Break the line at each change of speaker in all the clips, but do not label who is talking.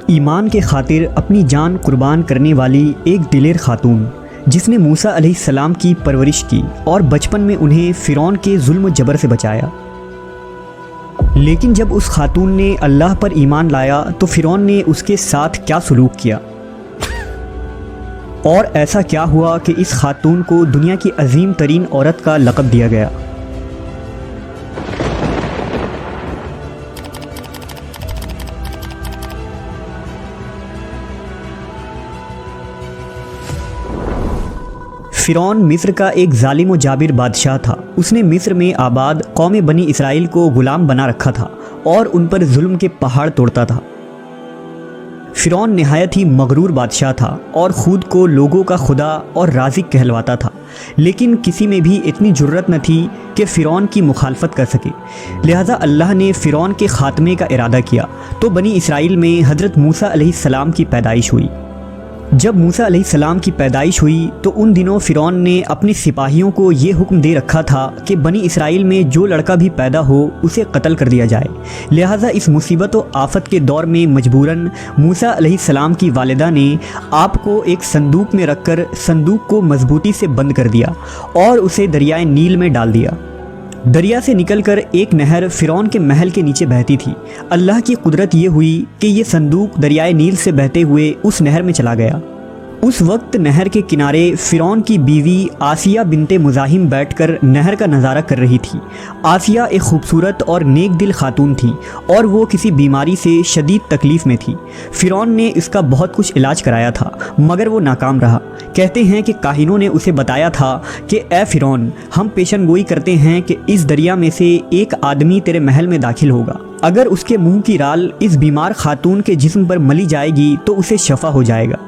ایمان کے خاطر اپنی جان قربان کرنے والی ایک دلیر خاتون جس نے موسیٰ علیہ السلام کی پرورش کی اور بچپن میں انہیں فرعون کے ظلم و جبر سے بچایا۔ لیکن جب اس خاتون نے اللہ پر ایمان لایا تو فرعون نے اس کے ساتھ کیا سلوک کیا، اور ایسا کیا ہوا کہ اس خاتون کو دنیا کی عظیم ترین عورت کا لقب دیا گیا۔ فرعون مصر کا ایک ظالم و جابر بادشاہ تھا۔ اس نے مصر میں آباد قوم بنی اسرائیل کو غلام بنا رکھا تھا اور ان پر ظلم کے پہاڑ توڑتا تھا۔ فرعون نہایت ہی مغرور بادشاہ تھا اور خود کو لوگوں کا خدا اور رازق کہلواتا تھا، لیکن کسی میں بھی اتنی جرت نہ تھی کہ فرعون کی مخالفت کر سکے۔ لہٰذا اللہ نے فرعون کے خاتمے کا ارادہ کیا تو بنی اسرائیل میں حضرت موسیٰ علیہ السلام کی پیدائش ہوئی۔ جب موسیٰ علیہ السلام کی پیدائش ہوئی تو ان دنوں فرعون نے اپنے سپاہیوں کو یہ حکم دے رکھا تھا کہ بنی اسرائیل میں جو لڑکا بھی پیدا ہو اسے قتل کر دیا جائے۔ لہٰذا اس مصیبت و آفت کے دور میں مجبوراً موسیٰ علیہ السلام کی والدہ نے آپ کو ایک صندوق میں رکھ کر صندوق کو مضبوطی سے بند کر دیا اور اسے دریائے نیل میں ڈال دیا۔ دریا سے نکل کر ایک نہر فرعون کے محل کے نیچے بہتی تھی۔ اللہ کی قدرت یہ ہوئی کہ یہ صندوق دریائے نیل سے بہتے ہوئے اس نہر میں چلا گیا۔ اس وقت نہر کے کنارے فرعون کی بیوی آسیہ بنت مزاحم بیٹھ کر نہر کا نظارہ کر رہی تھی۔ آسیہ ایک خوبصورت اور نیک دل خاتون تھی اور وہ کسی بیماری سے شدید تکلیف میں تھی۔ فرعون نے اس کا بہت کچھ علاج کرایا تھا مگر وہ ناکام رہا۔ کہتے ہیں کہ کاہنوں نے اسے بتایا تھا کہ اے فرعون، ہم پیشن گوئی کرتے ہیں کہ اس دریا میں سے ایک آدمی تیرے محل میں داخل ہوگا۔ اگر اس کے منہ کی رال اس بیمار خاتون کے جسم پر ملی جائے گی تو اسے شفا ہو جائے گا۔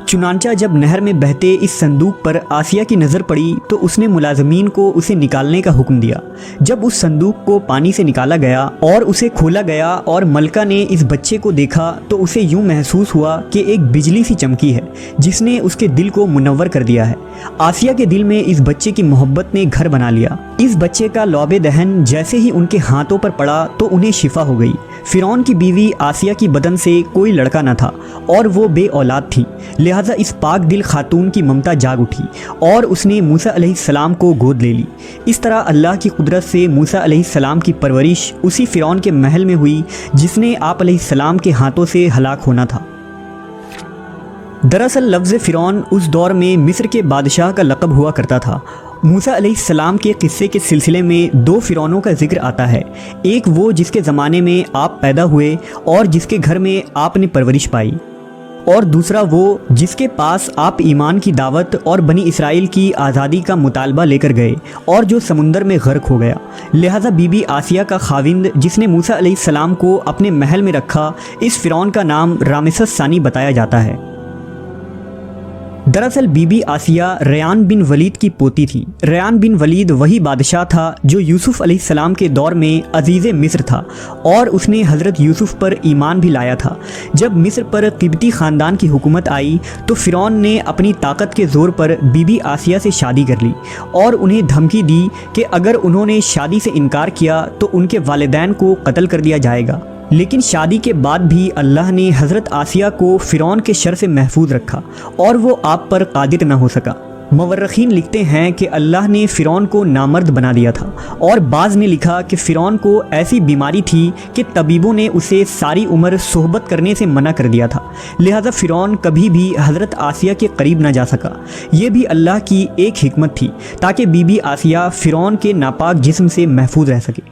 چنانچہ جب نہر میں بہتے اس صندوق پر آسیہ کی نظر پڑی تو اس نے ملازمین کو اسے نکالنے کا حکم دیا۔ جب اس صندوق کو پانی سے نکالا گیا اور اسے کھولا گیا اور ملکہ نے اس بچے کو دیکھا تو اسے یوں محسوس ہوا کہ ایک بجلی سی چمکی ہے جس نے اس کے دل کو منور کر دیا ہے۔ آسیہ کے دل میں اس بچے کی محبت نے گھر بنا لیا۔ اس بچے کا لعب دہن جیسے ہی ان کے ہاتھوں پر پڑا تو انہیں شفا ہو گئی۔ فرعون کی بیوی آسیہ کی بدن سے کوئی لڑکا نہ تھا اور وہ بے اولاد تھی، لہٰذا اس پاک دل خاتون کی ممتا جاگ اٹھی اور اس نے موسیٰ علیہ السلام کو گود لے لی۔ اس طرح اللہ کی قدرت سے موسیٰ علیہ السلام کی پرورش اسی فرعون کے محل میں ہوئی جس نے آپ علیہ السلام کے ہاتھوں سے ہلاک ہونا تھا۔ دراصل لفظ فرعون اس دور میں مصر کے بادشاہ کا لقب ہوا کرتا تھا۔ موسیٰ علیہ السلام کے قصے کے سلسلے میں دو فرعونوں کا ذکر آتا ہے، ایک وہ جس کے زمانے میں آپ پیدا ہوئے اور جس کے گھر میں آپ نے پرورش پائی، اور دوسرا وہ جس کے پاس آپ ایمان کی دعوت اور بنی اسرائیل کی آزادی کا مطالبہ لے کر گئے اور جو سمندر میں غرق ہو گیا۔ لہٰذا بی بی آسیہ کا خاوند جس نے موسیٰ علیہ السلام کو اپنے محل میں رکھا، اس فرعون کا نام رامسس ثانی بتایا جاتا ہے۔ دراصل بی بی آسیہ ریان بن ولید کی پوتی تھی۔ ریان بن ولید وہی بادشاہ تھا جو یوسف علیہ السلام کے دور میں عزیز مصر تھا اور اس نے حضرت یوسف پر ایمان بھی لایا تھا۔ جب مصر پر قبطی خاندان کی حکومت آئی تو فرعون نے اپنی طاقت کے زور پر بی بی آسیہ سے شادی کر لی اور انہیں دھمکی دی کہ اگر انہوں نے شادی سے انکار کیا تو ان کے والدین کو قتل کر دیا جائے گا۔ لیکن شادی کے بعد بھی اللہ نے حضرت آسیہ کو فرعون کے شر سے محفوظ رکھا اور وہ آپ پر قادر نہ ہو سکا۔ مورخین لکھتے ہیں کہ اللہ نے فرعون کو نامرد بنا دیا تھا، اور بعض نے لکھا کہ فرعون کو ایسی بیماری تھی کہ طبیبوں نے اسے ساری عمر صحبت کرنے سے منع کر دیا تھا، لہذا فرعون کبھی بھی حضرت آسیہ کے قریب نہ جا سکا۔ یہ بھی اللہ کی ایک حکمت تھی تاکہ بی بی آسیہ فرعون کے ناپاک جسم سے محفوظ رہ سکے۔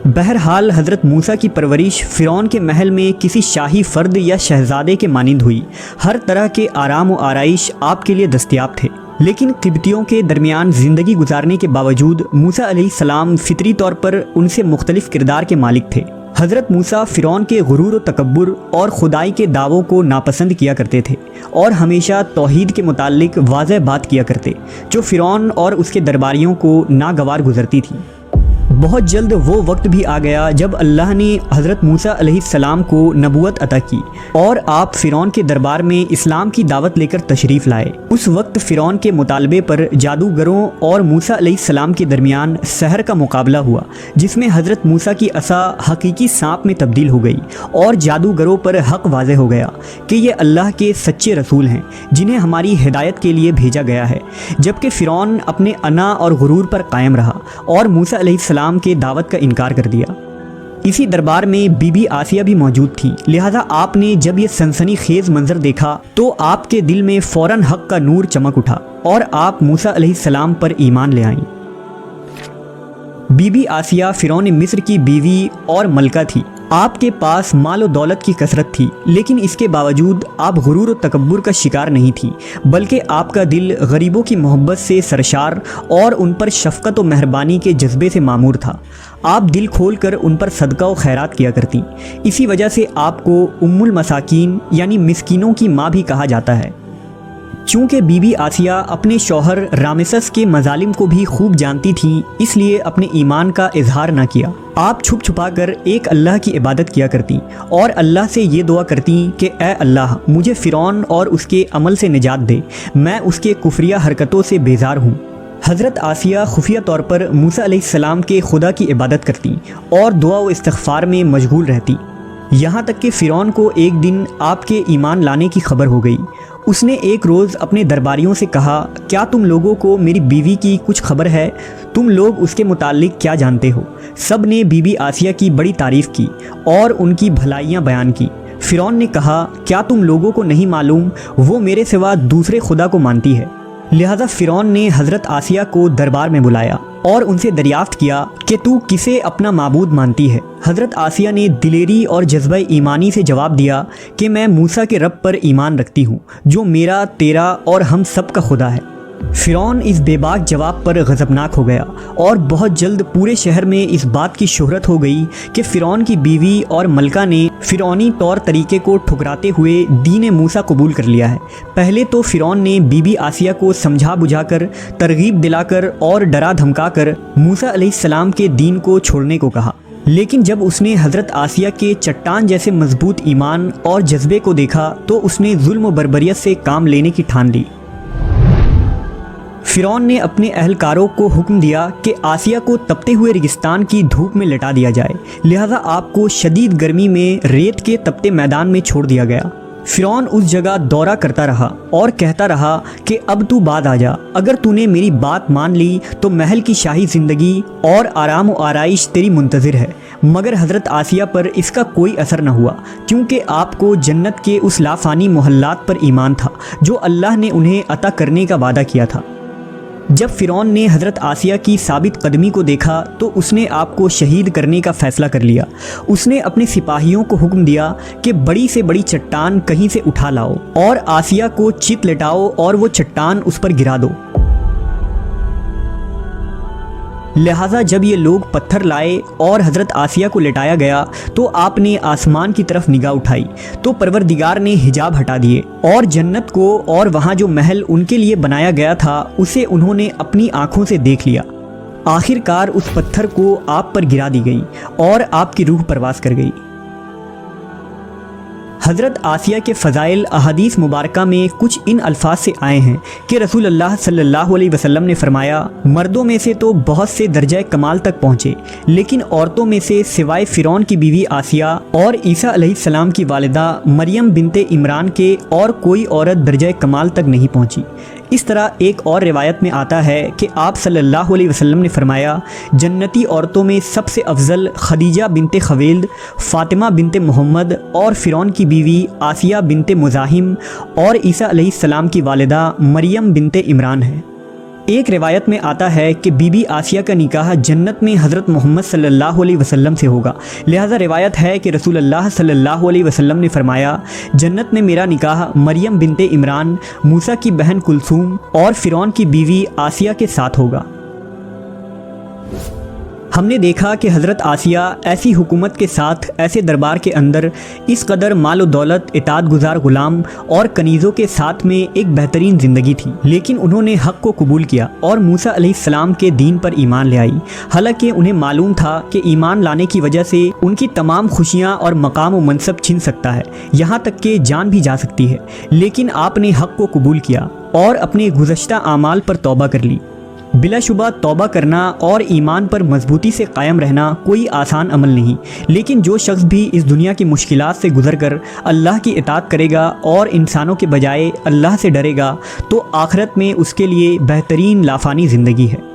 بہرحال حضرت موسیٰ کی پرورش فرعون کے محل میں کسی شاہی فرد یا شہزادے کے مانند ہوئی۔ ہر طرح کے آرام و آرائش آپ کے لیے دستیاب تھے، لیکن قبطیوں کے درمیان زندگی گزارنے کے باوجود موسیٰ علیہ السلام فطری طور پر ان سے مختلف کردار کے مالک تھے۔ حضرت موسیٰ فرعون کے غرور و تکبر اور خدائی کے دعووں کو ناپسند کیا کرتے تھے اور ہمیشہ توحید کے متعلق واضح بات کیا کرتے جو فرعون اور اس کے درباریوں کو ناگوار گزرتی تھی۔ بہت جلد وہ وقت بھی آ گیا جب اللہ نے حضرت موسیٰ علیہ السلام کو نبوت عطا کی اور آپ فرعون کے دربار میں اسلام کی دعوت لے کر تشریف لائے۔ اس وقت فرعون کے مطالبے پر جادوگروں اور موسیٰ علیہ السلام کے درمیان سحر کا مقابلہ ہوا، جس میں حضرت موسیٰ کی عصا حقیقی سانپ میں تبدیل ہو گئی اور جادوگروں پر حق واضح ہو گیا کہ یہ اللہ کے سچے رسول ہیں جنہیں ہماری ہدایت کے لیے بھیجا گیا ہے، جبکہ فرعون اپنے انا اور غرور پر قائم رہا اور موسیٰ علیہ السلام کے دعوت کا انکار کر دیا۔ اسی دربار میں بی بی آسیہ بھی موجود تھی، لہٰذا آپ نے جب یہ سنسنی خیز منظر دیکھا تو آپ کے دل میں فوراً حق کا نور چمک اٹھا اور آپ موسیٰ علیہ السلام پر ایمان لے آئیں۔ بی بی آسیہ فرعون مصر کی بیوی اور ملکہ تھی۔ آپ کے پاس مال و دولت کی کثرت تھی، لیکن اس کے باوجود آپ غرور و تکبر کا شکار نہیں تھی، بلکہ آپ کا دل غریبوں کی محبت سے سرشار اور ان پر شفقت و مہربانی کے جذبے سے معمور تھا۔ آپ دل کھول کر ان پر صدقہ و خیرات کیا کرتی، اسی وجہ سے آپ کو ام المساکین یعنی مسکینوں کی ماں بھی کہا جاتا ہے۔ چونکہ بی بی آسیہ اپنے شوہر رامسس کے مظالم کو بھی خوب جانتی تھیں، اس لیے اپنے ایمان کا اظہار نہ کیا۔ آپ چھپ چھپا کر ایک اللہ کی عبادت کیا کرتی اور اللہ سے یہ دعا کرتی کہ اے اللہ، مجھے فرعون اور اس کے عمل سے نجات دے، میں اس کے کفریہ حرکتوں سے بیزار ہوں۔ حضرت آسیہ خفیہ طور پر موسیٰ علیہ السلام کے خدا کی عبادت کرتی اور دعا و استغفار میں مشغول رہتی، یہاں تک کہ فرعون کو ایک دن آپ کے ایمان لانے کی خبر ہو گئی۔ اس نے ایک روز اپنے درباریوں سے کہا، کیا تم لوگوں کو میری بیوی کی کچھ خبر ہے؟ تم لوگ اس کے متعلق کیا جانتے ہو؟ سب نے بی بی آسیہ کی بڑی تعریف کی اور ان کی بھلائیاں بیان کی۔ فرعون نے کہا، کیا تم لوگوں کو نہیں معلوم وہ میرے سوا دوسرے خدا کو مانتی ہے؟ لہذا فرعون نے حضرت آسیہ کو دربار میں بلایا اور ان سے دریافت کیا کہ تو کسے اپنا معبود مانتی ہے؟ حضرت آسیہ نے دلیری اور جذبہ ایمانی سے جواب دیا کہ میں موسیٰ کے رب پر ایمان رکھتی ہوں، جو میرا، تیرا اور ہم سب کا خدا ہے۔ فرعون اس بے باک جواب پر غضبناک ہو گیا اور بہت جلد پورے شہر میں اس بات کی شہرت ہو گئی کہ فرعون کی بیوی اور ملکہ نے فرعونی طور طریقے کو ٹھکراتے ہوئے دین موسیٰ قبول کر لیا ہے۔ پہلے تو فرعون نے بی بی آسیہ کو سمجھا بجھا کر، ترغیب دلا کر اور ڈرا دھمکا کر موسیٰ علیہ السلام کے دین کو چھوڑنے کو کہا، لیکن جب اس نے حضرت آسیہ کے چٹان جیسے مضبوط ایمان اور جذبے کو دیکھا تو اس نے ظلم و بربریت سے کام لینے کی ٹھان لی۔ فرعون نے اپنے اہلکاروں کو حکم دیا کہ آسیہ کو تپتے ہوئے ریگستان کی دھوپ میں لٹا دیا جائے، لہذا آپ کو شدید گرمی میں ریت کے تپتے میدان میں چھوڑ دیا گیا۔ فرعون اس جگہ دورہ کرتا رہا اور کہتا رہا کہ اب تو بعد آ جا، اگر تو نے میری بات مان لی تو محل کی شاہی زندگی اور آرام و آرائش تیری منتظر ہے۔ مگر حضرت آسیہ پر اس کا کوئی اثر نہ ہوا، کیونکہ آپ کو جنت کے اس لافانی محلات پر ایمان تھا جو اللہ نے انہیں عطا کرنے کا وعدہ کیا تھا۔ جب فرعون نے حضرت آسیہ کی ثابت قدمی کو دیکھا تو اس نے آپ کو شہید کرنے کا فیصلہ کر لیا۔ اس نے اپنے سپاہیوں کو حکم دیا کہ بڑی سے بڑی چٹان کہیں سے اٹھا لاؤ اور آسیہ کو چت لٹاؤ اور وہ چٹان اس پر گرا دو۔ لہٰذا جب یہ لوگ پتھر لائے اور حضرت آسیہ کو لٹایا گیا تو آپ نے آسمان کی طرف نگاہ اٹھائی تو پروردگار نے حجاب ہٹا دیے اور جنت کو اور وہاں جو محل ان کے لیے بنایا گیا تھا اسے انہوں نے اپنی آنکھوں سے دیکھ لیا۔ آخر کار اس پتھر کو آپ پر گرا دی گئی اور آپ کی روح پرواز کر گئی۔ حضرت آسیہ کے فضائل احادیث مبارکہ میں کچھ ان الفاظ سے آئے ہیں کہ رسول اللہ صلی اللہ علیہ وسلم نے فرمایا، مردوں میں سے تو بہت سے درجہ کمال تک پہنچے، لیکن عورتوں میں سے سوائے فرعون کی بیوی آسیہ اور عیسیٰ علیہ السلام کی والدہ مریم بنت عمران کے اور کوئی عورت درجہ کمال تک نہیں پہنچی۔ اس طرح ایک اور روایت میں آتا ہے کہ آپ صلی اللہ علیہ وسلم نے فرمایا، جنتی عورتوں میں سب سے افضل خدیجہ بنت خویلد، فاطمہ بنت محمد اور فرعون کی بیوی آسیہ بنت مزاحم اور عیسیٰ علیہ السلام کی والدہ مریم بنت عمران ہے۔ ایک روایت میں آتا ہے کہ بی بی آسیہ کا نکاح جنت میں حضرت محمد صلی اللہ علیہ وسلم سے ہوگا، لہذا روایت ہے کہ رسول اللہ صلی اللہ علیہ وسلم نے فرمایا، جنت میں میرا نکاح مریم بنت عمران، موسیٰ کی بہن کلثوم اور فرعون کی بیوی آسیہ کے ساتھ ہوگا۔ ہم نے دیکھا کہ حضرت آسیہ ایسی حکومت کے ساتھ ایسے دربار کے اندر اس قدر مال و دولت، اطاعت گزار غلام اور کنیزوں کے ساتھ میں ایک بہترین زندگی تھی، لیکن انہوں نے حق کو قبول کیا اور موسیٰ علیہ السلام کے دین پر ایمان لے آئی، حالانکہ انہیں معلوم تھا کہ ایمان لانے کی وجہ سے ان کی تمام خوشیاں اور مقام و منصب چھن سکتا ہے، یہاں تک کہ جان بھی جا سکتی ہے، لیکن آپ نے حق کو قبول کیا اور اپنے گزشتہ اعمال پر توبہ کر لی۔ بلا شبہ توبہ کرنا اور ایمان پر مضبوطی سے قائم رہنا کوئی آسان عمل نہیں، لیکن جو شخص بھی اس دنیا کی مشکلات سے گزر کر اللہ کی اطاعت کرے گا اور انسانوں کے بجائے اللہ سے ڈرے گا تو آخرت میں اس کے لیے بہترین لافانی زندگی ہے۔